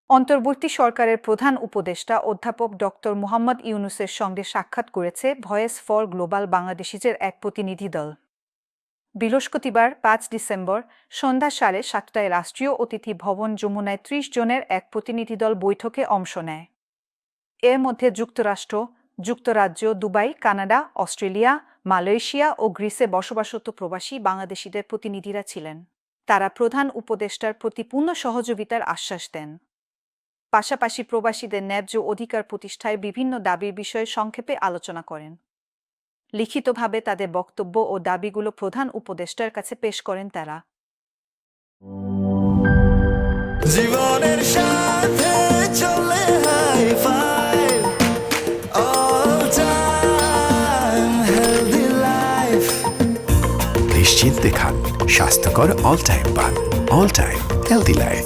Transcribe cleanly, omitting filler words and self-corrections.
অন্তর্বর্তী সরকারের প্রধান উপদেষ্টা অধ্যাপক ডক্টর মোহাম্মদ ইউনূসের সঙ্গে সাক্ষাৎ করেছে ভয়েস ফর গ্লোবাল বাংলাদেশিজের এক প্রতিনিধি দল। বৃহস্পতিবার ৫ ডিসেম্বর সন্ধ্যা ৭:৩০টায় রাষ্ট্রীয় অতিথি ভবন যমুনায় ৩০ জনের এক প্রতিনিধিদল বৈঠকে অংশ নেয়। এর মধ্যে যুক্তরাষ্ট্র, যুক্তরাজ্য, দুবাই, কানাডা, অস্ট্রেলিয়া, মালয়েশিয়া ও গ্রিসে বসবাসরত প্রবাসী বাংলাদেশিদের প্রতিনিধিরা ছিলেন। তারা প্রধান উপদেষ্টার প্রতি পূর্ণ সহযোগিতার আশ্বাস দেন। পাশাপাশি প্রবাসীদের ন্যায্য অধিকার প্রতিষ্ঠায় বিভিন্ন দাবির বিষয়ে সংক্ষেপে আলোচনা করেন। লিখিতভাবে তাদের বক্তব্য ও দাবিগুলো প্রধান উপদেষ্টার কাছে পেশ করেন তারা। জীবনের সাথে চলে high five all time healthy life. নিশ্চিন্তে খান, স্বাস্থ্যকর অল টাইম পান। All time healthy life.